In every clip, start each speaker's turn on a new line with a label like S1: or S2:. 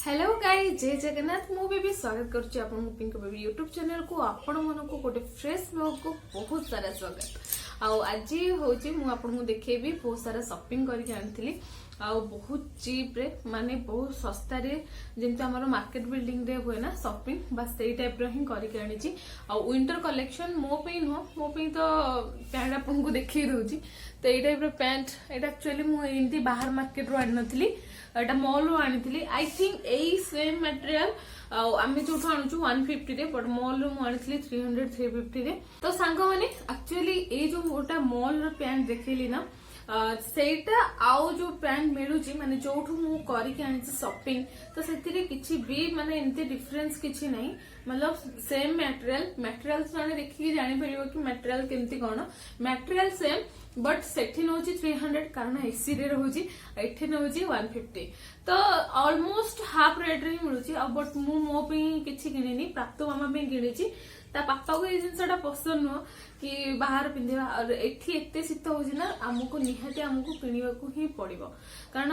S1: Hello guys, जय जगन्नाथ। मु भी स्वागत करुच्ची आपन पिंक बेबी यूट्यूब चैनल को। आपण मन को गोटे फ्रेश ब्लॉग को बहुत सारा स्वागत। आज होची मु आपन को देखेबी बहुत सारा शॉपिंग करके आनथिली बहुत चीप रे, माने बहुत सस्ता रे, जेंति हमर मार्केट बिल्डिंग रे होय ना शॉपिंग, बस सेई टाइप रो ही करके आनीची। विंटर कलेक्शन मो पे नो, मो पे तो पैंट आपन को देखै रहउची। तो एई टाइप रो पैंट एटा एक्चुअली मु एंती बाहर मार्केट रो आनी नथिली, एटा मॉल रो आनी। I think AE same material आमे जो आणुछु 150 रे, बट मॉल रो मु आनी 300 350 रे। तो सांग माने एक्चुअली ए जो मोटा मॉल रो पैंट देखैली ना, सेटा आउ जो पैंट मिलुची माने जोठू मु करिके आनी शॉपिंग, तो सेतिरे किछि भी माने एंते डिफरेंस किछि नहीं। मतलब सेम मटेरियल माने देखि जानि परिबो कि मटेरियल केमती कोन। मटेरियल सेम बट सेठी नोची 300 कारण एसी रे रहउची, एठी नोची 150। तो ऑलमोस्ट हाफ रेट रे मिलुची। बट मु मो पे किछि किनिनी, प्राप्त मामा पे किनिची। ता पापा को ये जिनसटा पसंद नुह कि बाहर पिंधिबा, और एठी एते शीत होउची ना, हमको निहाती हमको किनिबा को ही पड़िबो। कारण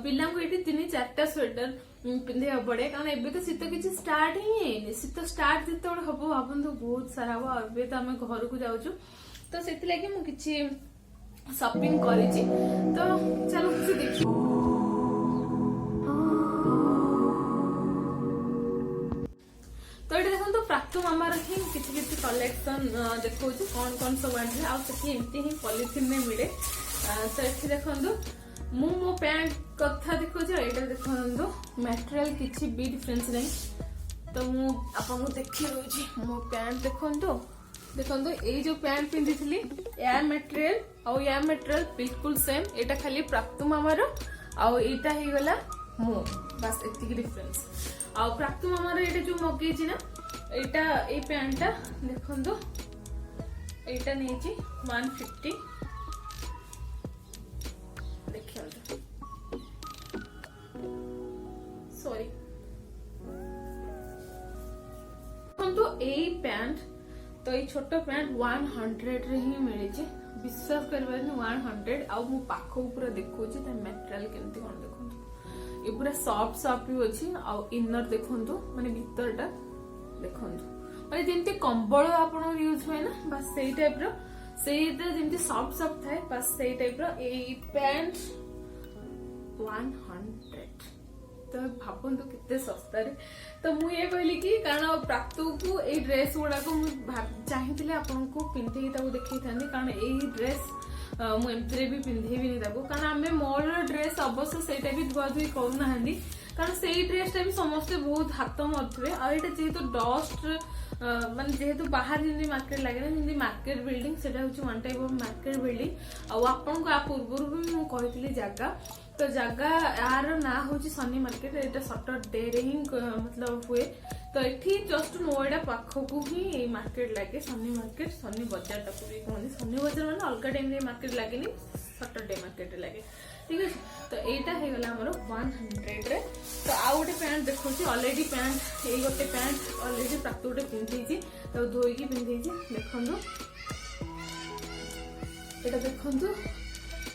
S1: पिल्ला को एठी 3-4टा स्वेटर पिंधिबा पड़े, कारण एबे तो शीत किछि स्टार्ट ही हेनी। शीत स्टार्ट जेतोड़ हबो भाबन तो बहुत सारा हबो। एबे तो हम घर को जाउछु, तो सेति लागि मु किछि शॉपिंग करिछि। तो चलो से देखि। तो ये देखो प्राप्त मामार ही किसी किसी कलेक्शन देखो कौन कौन सब आनी आमती ही पॉलिथिन में मिले। तो ये देखो मु मो पैंट कथा देखो यहाँ देखो मटेरियल किसी भी डिफरेंस नहीं। तो मु आपको देखी रोजी मो पैंट देखो ये जो पैंट पिंधि थी या मटेरियल और या मटेरियल बिल्कुल सेम। एटा खाली प्राप्त मामार आईटा ही गला मो, बस एतिक डिफरेंस। प्राप्त मामार ये जो मगे ना एटा ए पैंटा देखो एटा नहीं 150 देखिए सॉरी तो ए पैंट तो ये छोट पैंट 100 रे ही मिले। विश्वास करबे 100 आ मु पाखो पूरा देखो मटेरियल केमती कोन देखो। ये पूरा सॉफ्ट भी अच्छी। इनर देखो माने भीतरटा देखो माने जेमती कंबल आपन यूज हुए ना, बस सेई टाइप रो सेटा जेमती सॉफ्ट थाए, बस सेई टाइप रो ए पैंट 100। तो भाबन तो कितने सस्ता रे। तो मु ये कहली कि कारण प्राप्त को ए ड्रेस गुडा को मु चाहिए आपन को पिंधे ताको देखै थानी, कारण ए ड्रेस मु एमतरे भी पिंधेबी नहीं ताको। कारण आमे मॉल ड्रेस अवश्य सेटा भी धुआ धुई करू नाहंदी, कारण सेई ड्रेसटा भी समस्ते बहुत हाथ मरथुवे। आ एटा जेहेतु डस्ट माने जेहेतु बाहर जिंदी मार्केट लागे ना, जिंदी मार्केट बिल्डिंग सेटा होची one type of market building. आ आपन को आ पूर्व भी मु कहितली जागा, तो जागा यार ना होची सनी मार्केट। एटा सैटरडे रे ही मतलब हुए। तो एठी जस्ट नोएडा पाखकू ही मार्केट लागे, सनी मार्केट, सनी बाजार टाकू भी कहनी। सनी बाजार माने अलग टाइम रे मार्केट लागे नी, सैटरडे मार्केट लागे, ठीक है। तो एटा हे गला हमरो 100 रे। तो आ गोटे पैंट देखौची ऑलरेडी पैंट ए गोटे पैंट ऑलरेडी प्राप्त गोटे पिंधीची, तो धोई की पिंधीची। देखंदो एटा देखंदो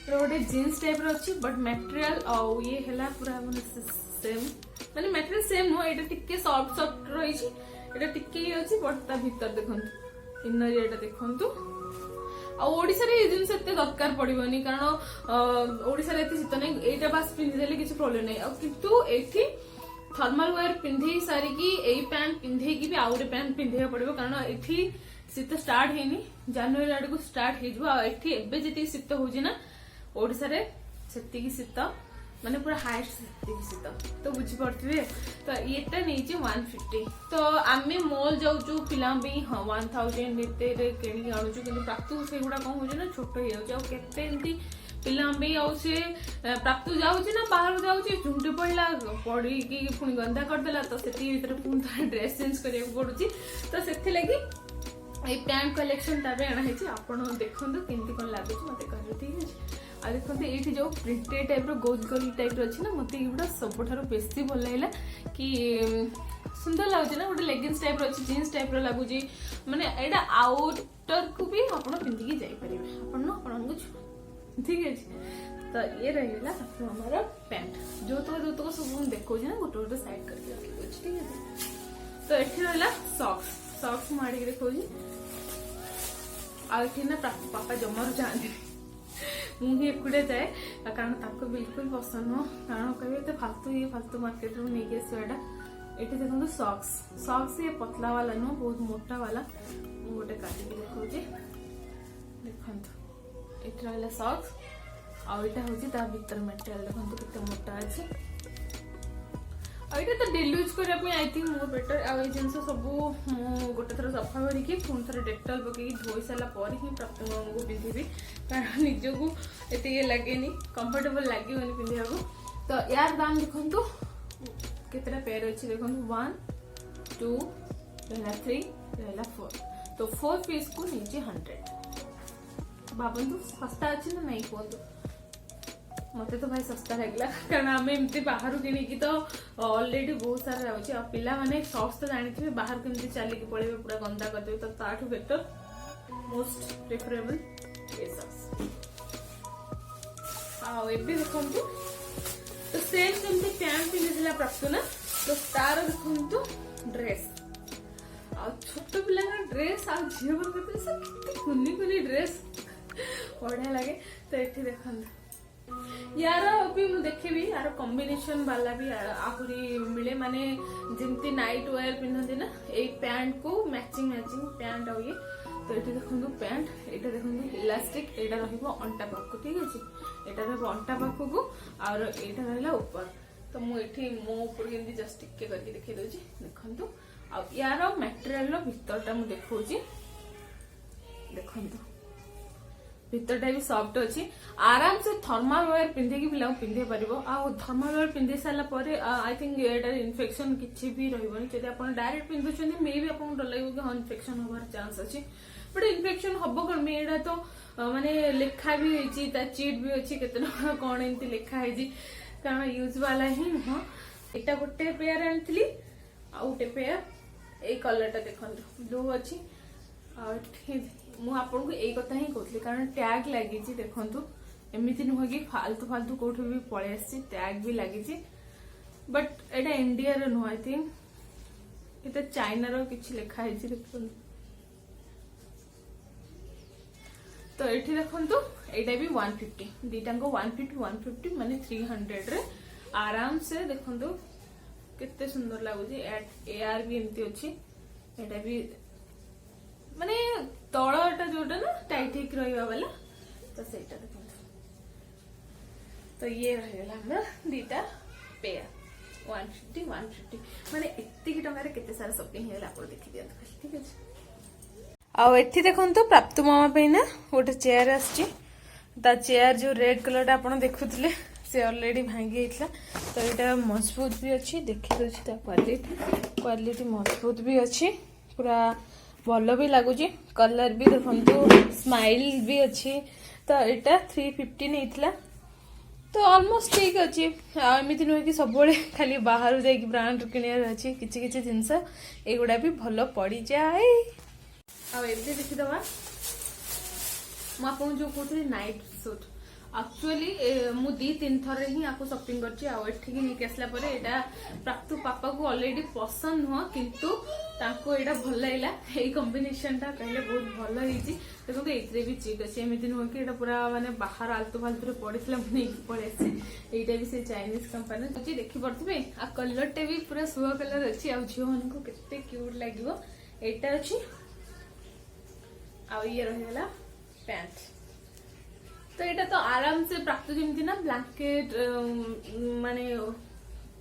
S1: गोटे जीन्स टाइप रो अछि, बट मटेरियल और ये हैला पूरा माने सेम, माने मटेरियल सेम नो। एटा टिके सॉफ्ट रहिछि, एटा टिके ही अछि, बट ता भीतर देखंतु इनर एटा देखंतु। ओडिसा रे जिनस एते दरकार पड़िबनी, कारण ओडिसा रे एते शीत नै। एटा बस पिंधि देले किछि प्रॉब्लम नै। किंतु एठी थर्मल वेयर पिंधि सारी की ए पैंट पिंधे की भी आउटे पैंट पिंधे पड़िबो, कारण एठी शीत स्टार्ट हेनी, जनवरी आडे को स्टार्ट हे जबो। एठी एबे जेति शीत होउछि ना ओडिसा रे सेति की शीत माने पूरा हाईएस्ट सेति की शीत, तो बुझी पड़थिबे। तो एटा नेछि 150। तो आमे मॉल जाउछु पिला बे 1000 एते रे केनी आउछु, किंतु प्राप्त से गुडा कोन होजे ना छोट हे जाउछ। आ केते एंती पिला बे आउ से प्राप्त जाउछि ना बाहर जाउछि, झुंडी पड़ला पड़ी की पुनी गंदा कर देला, तो सेति भीतर पुनी ड्रेस चेंज करिया पड़ुछि। तो सेति लागि ए पैंट कलेक्शन ताबे आना हेछि। आपण देखंतु केमती कोन लागुछि मते कहबे, ठीक है। आ देखो ये जो प्रिंटेड टाइप रो गोल गोल टाइप रो अछि ना, मते एगुडा सबठारो बेसी भल लागला कि सुंदर लागुछि ना। गोटे लेगिंग्स टाइप रो अछि, जीन्स टाइप रो लागुछि, माने एडा आउटर को भी आपण पिंधि के जाई परिबे, आपण न आपण को, ठीक है। तो ये रहीगला हमारा पैंट जो सब देखो ना गोटे गोटे साइड करके रखी ठीक है। तो ये रहा सॉक्स मुझे देखो आठी ना पापा जमार जाते मुझे एकुटिया जाए कारण ताको बिल्कुल पसंद नुह कारण कहे फालतू मार्केट रू नहीं आसवाटा। ये देखो सॉक्स ये पतला वाला नुह बहुत मोटा वाला गोटे काटिकी देखा देखो ये रहा सॉक्स आईटा हूँ भर मेटेरियल देखो कितने मोटा अच्छे आईटा तो डेली यूज करने आई थिंक मोर बेटर आ जिन सब गोटे थर सफा करके पुणी थे डेटॉल पकई धोई सारा ही प्राप्त को पिंधि कारण निजक एत ये लगे कंफर्टेबल लगे पिंधा को। तो यार दाम देखो केतटा पेयर अच्छी देखो 1 2 3 4 तो 4 पीस को नहीं 100 भावतु सस्ता अच्छी ना नहीं कहतु मत तो भाई सस्ता लगला कारण आम एमती बाहर किणी तो ऑलरेडी बहुत सारा अच्छे पिला माने सॉक्स तो जानी बाहर केमती चलिकी पड़े पूरा गंदा करदे तो ताठू बेटर मोस्ट प्रेफरेबल ये सॉक्स आ एबे देखंतु तो सेम सेमती पैंट पिंधिला प्राप्त ना तो तार देखंतु ड्रेस आ छोट पिला ड्रेस आ झियो करते सब कितने कुनी ड्रेस बढ़िया लगे। तो ये देखंतु यार अभी मुझे देखेबी यार कॉम्बिनेशन वाला भी आहुरी मिले माने जिमती नाइट वेयर पिंधती ना ए पैंट को मैचिंग पैंट आ ये। तो ये देखो पैंट ये देखो इलास्टिक एटा रहिबो अंटा पाखु ठीक अछि एटा रहिबो अंटा पाखु को और एटा रहला ऊपर। तो मु एठी मो ऊपर केमती जस्ट टिके करके देखै दोछि देखंतु आ यार मटेरियल रो भीतरटा मु देखौछि देखंतु भीतरटा भी सॉफ्ट अच्छी आराम से थर्माल वेयर पिंधे पिला पिंधे पार थर्माल वेयर पिंधि सारा आई थिंक एटार इन्फेक्शन किसी भी रही जब आप डायरेक्ट पिंधुंट मे भी आपको डर लगे कि हाँ इन्फेक्शन हबार चांस अच्छी बट इन्फेक्शन हम कौन एटा तो माने लेखा भी होती चीट भी अच्छी केते कौन एमती लेखा है कारण यूज वाला ही नुह। यहाँ गोटे पेयर आनी आउटे पेयर ए कलरटा देखो ब्लू अच्छी मुझे यही कथा ही कहती कारण टैग लगी देखु एमती नुह कि फालतू फालतू कौट भी पलि आसी टैग भी लगी बट एटा इंडिया नुह आई थिंक ये चाइना रो किछि लेखा है देखु। तो ये देखु यहाँ भी 150 दीटा को 150 माने 300 रे आराम से देखु केते सुंदर लगुच एआर भी एमती अच्छी एटा भी माने तलटा जोटा ना टाइट हिक रहा वाला तो सेटा देखो। तो ये रहा हमरा दीटा पेयर 150 माने एतिकी टंका रे केते सारा शॉपिंग हेला आप देखि दियंत ठीक अछि। आ एथि देखंतु प्राप्त मामा पे ना गोटे चेयर आछि ता चेयर जो रेड कलर ता आपण देखुतले से ऑलरेडी भांगी जाइतला। तो एटा मजबूत भी अच्छी देखि दोछि ता क्वालिटी मजबूत भी अच्छी पूरा भल भी लगुच कलर भी देखो स्माइल भी अच्छी। तो यहाँ 350 नहीं तो ऑलमोस्ट ठीक अच्छी एमती नुहे कि सब खाली बाहर जाकि ब्रांड किणवार अच्छी किसी जिनस एगुड़ा भी भल पड़ जाए। आदि देखीदे मुझे जो कहती नाइट सूट एक्चुअली मु 2-3 थर ही आपको शॉपिंग करके आसला प्राप्त पापा को ऑलरेडी पसंद नुह किंतु तांको एटा भल लागला ए कॉम्बिनेशन टा कहले बहुत भल होईची देखो एतरे भी चीक अछि एमिति नुह कि एटा पूरा माने बाहर आलतू फालतू रे पड़ितला मने पड़े आसे एटा भी से चाइनीज कंपनी अछि देखि परथबे आ कलर टे भी पूरा सुवा कलर अछि आ झियो मन को केते क्यूट लागिवो एटा अछि आ ये रहला पैंट। तो यहाँ तो आराम से प्राप्त जमी ना ब्लैंकेट माने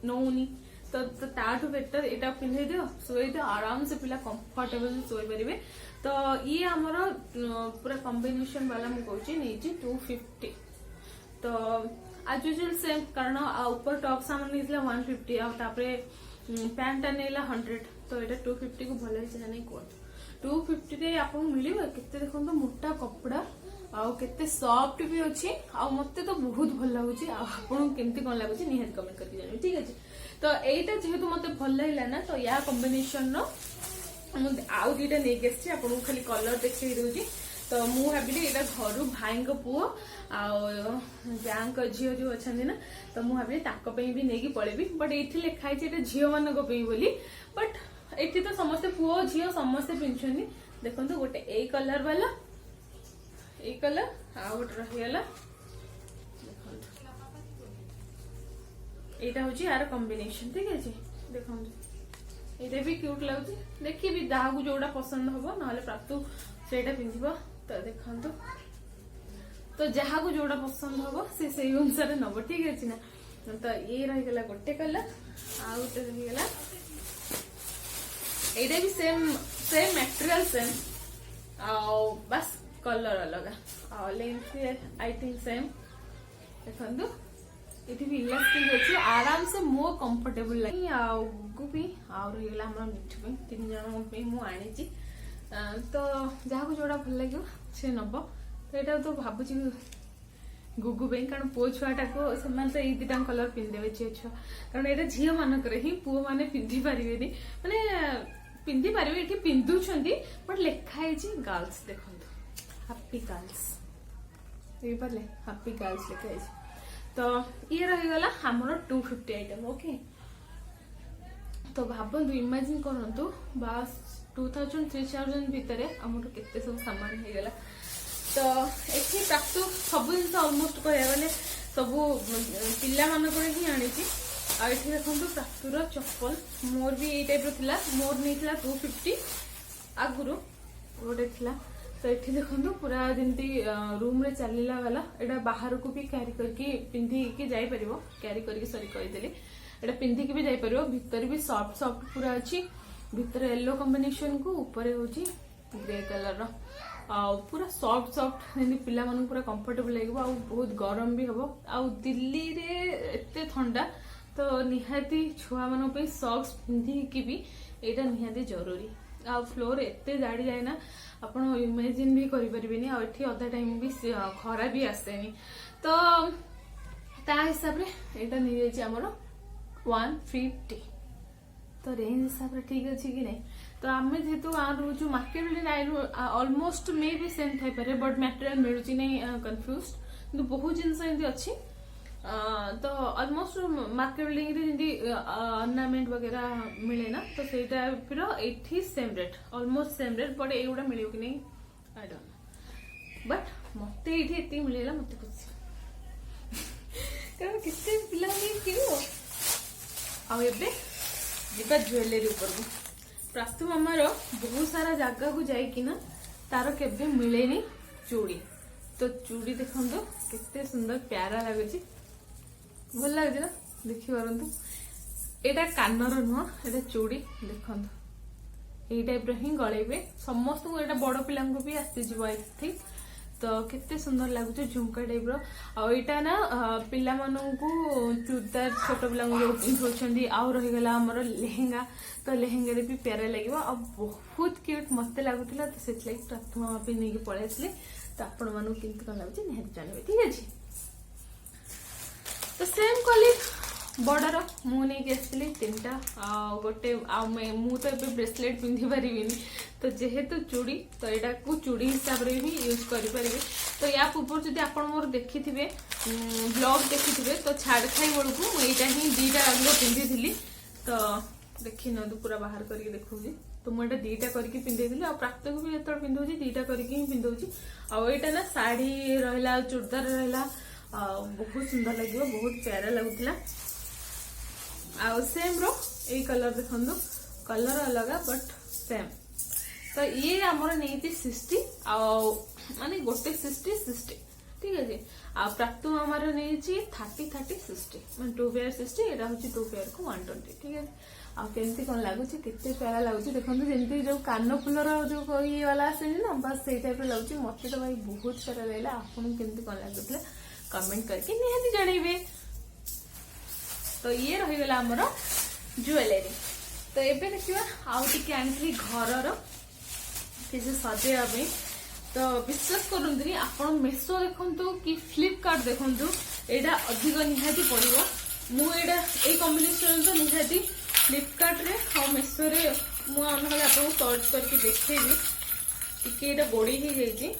S1: नौनी तो ताठू बेटर यहाँ पिंधे दियो शोई दियो आराम से पिला कंफर्टेबल शोई पारे। तो ये आमर पूरा कॉम्बिनेशन वाला मुझे कहूँ 250 तो आज यूजुअल सेम कारण ऊपर टॉप सामान नहीं 150 आउे पैंट टा नहीं 100 तो यहाँ 250 को भल नहीं कहूँ 250 रे आपको मिले केते देखो मोटा कपड़ा आउ केते सॉफ्ट भी अच्छी आ मते तो बहुत भल लगुच आपन केमती कोन लगुच निहात कमेंट करके जानो ठीक अछि। तो एटा जेहेतु मते भल लागला ना तो या कॉम्बिनेशन नो आउ दीटा नै गेछि आपन खाली कलर देखै दोछि तो मु भाविली एटा घर भाई पुओ झील जो अच्छा ना तो मुझे भाविली ताकि भी नहीं पड़ेबी बट ये लिखाई झील मान बोली बट ये तो समस्ते पुओ झील समस्ते पिंधुनी देखो गोटे ए कलर वाला ए कलर आ गोटे रहीगला यहाँ हूँ यार कॉम्बिनेशन ठीक है देखो ये भी क्यूट लगुच देखिए जहाँ को जोड़ा पसंद हम ना प्राप्तु से पिंध तो देखो तो जहाँ को जोड़ा पसंद हम से अनुसार नब ठीक अच्छे ना तो ये रहीगला गोटे कलर आ गोटे रहीगला ये भी सेम सेम मटेरियल सेम बस कलर अलग लेंथ आई थिंक सेम देखो ये भी इलास्टिक अच्छे आराम से मो कंफर्टेबल लगे आगु भी आईगला मिठू तीन जन मुझे तो जहाँ को जोड़ा भल लगे से नब तो यहाँ तो भावुँ गुगु कारण पुओ छुआटा को तो ये दुटा कलर पिंधे झील छुआ कारण यहाँ झील मानक ही पुओ मैंने पिंधि पारे माने पिंधि पारे ये पिंधुंट बट लिखाई गर्ल्स देखो हैप्पी गर्ल्स बुझे हैप्पी गर्ल्स लिखाई तो ये रहीगला हमर 250 आइटम ओके तो भावतु इमेजिन करूँ बस 2000 3000 भितर आम केते सब सामान हो गला तो ये प्राप्तु सब जिन अलमोस्ट कहले सब पिला मानक ही आनी आठी देखो प्राप्तुर चप्पल मोर भी ये टाइप रा मोर नहीं 250 आगुरु गोटे थिला तो ये देखो पूरा जमी रूम रे चलला वाला एटा बाहर को भी क्यारी करके पिंधिकी जापर क्यारी करके सरी कहीदेली एटा पिंधिकी भी जापर भितर भी सॉफ्ट सॉफ्ट पूरा अच्छी भितर येलो कॉम्बिनेशन को ऊपर हूँ ग्रे कलर पूरा सॉफ्ट सॉफ्ट जमी पिला मन पूरा कंफर्टेबल लगे बहुत गरम भी हम आ दिल्ली रे एते ठंडा तो निहाती छुआ मान सॉक्स पिंधिकी भी यहाँ निहाती जरूरी आ फ्लोर एते जाड़ी जाए ना आपन इमेजिन भी करें आठी अधा टाइम भी खरा भी आसेनी तो ता हिसाब से यहाँ नहीं जाइए आमर 150 तो रेंज हिसाब से ठीक अच्छे कि नहीं तो आम जेहेतु रोज मार्केट अलमोस्ट मे भी सेम थी पारे बट मटेरियल मिलूँ नहीं कन्फ्यूज कि बहुत जिन अच्छी तो अलमोस्ट मार्केट बिल्डिंग रे जमी अर्नामेंट वगैरह मिले ना तो से type same rate almost same rate but ये मिले कि नहीं आई डोंट नो बट मत ये मिलला मत खुशी कारण कितने पिला किणव ज्वेलरी उपर को प्राप्तु मामार बहुत सारा जगह को जाइकिना तार केबे मिलेनी चूड़ी तो चूड़ी देखो केते सुंदर प्यारा लगुच भल लगे ना देखिपारु एटा कानर नुह एटा चूड़ी देखो यही टाइप ही गलेबे समस्त को एटा बड़ पिला भी आसीज आई थिंक तो केते सुंदर लगुच झुमका टाइप रहा ना पिला मानू चूड़दार छोट पिला पिंधुंट आउ रहीगला आमर लेहेंगा तो लेहेंगा भी प्यारा लगे आ बहुत क्यूट मत लगुला तो से प्राप्तु मामा भी नहीं पलि आसले तो आपण मानू केमती कौन लगुच निहाती जानवे ठीक अच्छे तो सेम कली बड़र मुझे आसली 3टा गोटे मु तो ये ब्रेसलेट पिंधि पारि तो जेहेतु चूड़ी तो यहाँ को चूड़ी हिसाब से भी यूज करें तो या पूर्व जब आप मोर देखी ब्लॉग देखी तो छाड़ खाई बेलू मुझा ही 2टा अगलो पिंधि तो देखी ना पूरा बाहर करके देखी तो मुझे 2टा करके पिंधे आ प्राप्त को भी जो पिंधुची 2टा करके पिंधुची आईटा ना शाढ़ी रहा चूड़दार रहा बहुत सुंदर लगे बहुत प्यारा लगुला सेम रो ये कलर देखो कलर अलग बट सेम तो ये आमर नहीं 60 माने गोटे 60 ठीक है प्राप्तु आमार नहीं 30 60 मैं 2 पेयर 60 यहाँ हूँ 2 पेयर को 120 ठीक है आमती कौन लगुच केते प्यारा लगुच देखो जमी जो कान फुलर जो ये वाला आसेनी ना बस से टाइप लगुच मत तो भाई बहुत प्यारा लगे आपको केमती कौन लगुला कमेंट करके निहाती जनइबे तो ये रहीगला आमर ज्वेलरी तो ये देखिए आउ टे आनी घर किसी सजेवा तो विश्वास करते आपण मेसो देखु कि फ्लिपकार्ट देखु यहाँ अधिक निहाती पड़ो मुझे ये कॉम्बिनेशन तो निहाती फ्लिपकार्ट रे और मेसो रे मुझे आपको सर्च करके देखेबी टी गोड़ी ही जाइए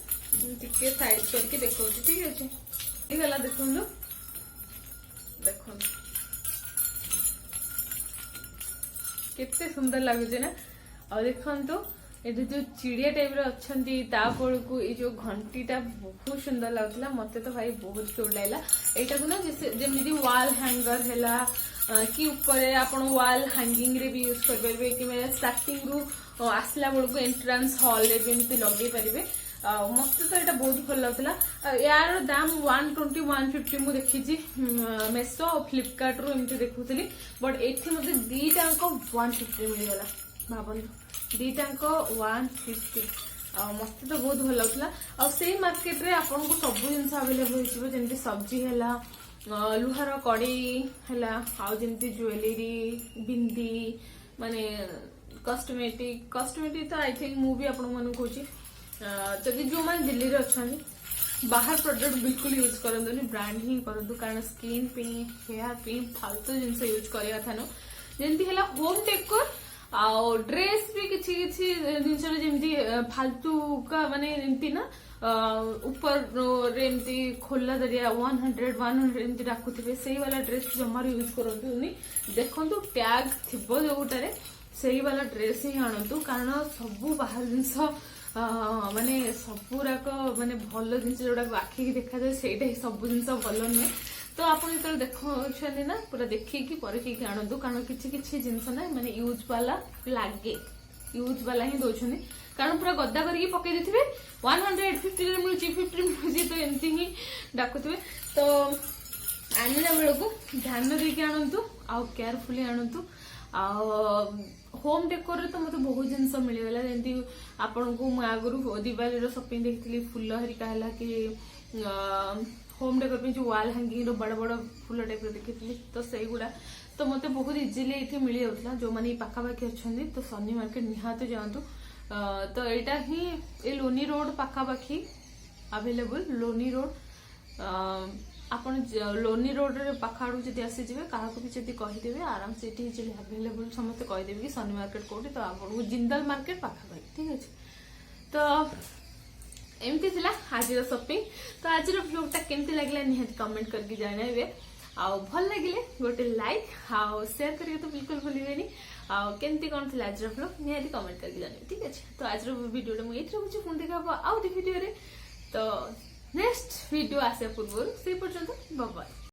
S1: टिके साइड करके देखो ठीक अच्छे गला देखु देखो केते सुंदर लगुचे ना और देखो ये जो चिड़िया टाइप रही को ये जो घंटीटा बहुत सुंदर लगुला मत तो भाई बहुत क्यूट लगला एटा को ना जमी वाल हैंगर है कि ऊपर आपण वाल हैंगिंग रे भी यूज कर पारे कि स्टार्टिंग रु आसला बेलू एंट्रांस हॉल रे भी लगे पारे मत तो यहाँ बहुत भल लगुला यार दाम 120 150 मुझे देखी मेसो और फ्लिपकार्ट रू एमती देखुली बट ये मत दीटाक 150 मिलगला भावुँ दीटाक 150 मत तो बहुत भल लगुला आई मार्केट रे आपन को सब जिन अवेलेबल होमती सब्जी है लुहार कड़े है आमती ज्वेलरी बिंदी माने कस्मेटिक तो आई थिंक मुझे आपण मन कहूँ जदि जो मैंने दिल्ली रे अच्छा बाहर प्रोडक्ट बिल्कुल यूज करंतुनी ब्रांड ही करंतु कारण स्किन पे हेयर पे फालतू जिनस यूज करवा था जमी है होम डेकोर आ ड्रेस भी किसी किसी जिनस जमी फालतू का माने एमती ना ऊपर एमती खोला दरिया 100 एमती डाकुथे से वाला ड्रेस जमार यूज करंतुनी देखो टैग थिबो जोटारे से वाला ड्रेस ही आणतु कारण सब बाहर जिनस माने सबुराक माने भल जिन जोड़ा आखि की देखा जाए से सब जिन भल नुहे तो आप जो देखते ना पूरा देखिकी परखिकी आणतु कारण किसी जिनस ना माने यूज वाला लगे यूज वाला ही दौरान कारण पूरा गदा करके पकई देते 150 मिलूँ 50 मिलूँ तो एमती ही डाकुथे तो आनला बेलू ध्यान देके आणतु आउ केयरफुली आणतु होम डेकोर तो मत बहुत जिनस मिलगला जमी आपण को आगु दिवाली शॉपिंग देखी फुल हरिका है कि होम डेकोर जो वाल हैंगिंग बड़ बड़ फुल टाइप देखी तो से गुड़ा तो मत बहुत इजिली ये मिल जाता जो मैंने पाखापाखि अच्छा तो सनी मार्केट निहाती जातु तो यहाँ ही ये लोनी रोड पाखापाखि अवेलेबल लोनी रोड आपण लोनी रोड रे पाखाड़ू जब आसीजे क्या भी जब कहीदेवे आराम से अवेलेबल समस्त कहीदेवे कि सनी मार्केट कौटी तो आपको जिंदल मार्केट पाखापाखि ठीक अच्छे तो एमती थिला आज शॉपिंग तो आज व्लॉगटा केमती लगला निहाती कमेंट करके जानवे आउ भल लगे गोटे लाइक आउ शेयर करिए तो बिल्कुल भूलिबेनी आउ केमती कौन थी आज व्लॉग निहाती कमेंट करके जानवे ठीक अच्छे तो आज वीडियो मुझे रखुच्छी पुणी देखा आउ वीडियो तो नेक्स्ट वीडियो आसा पूर्व से पर्यंत बाय।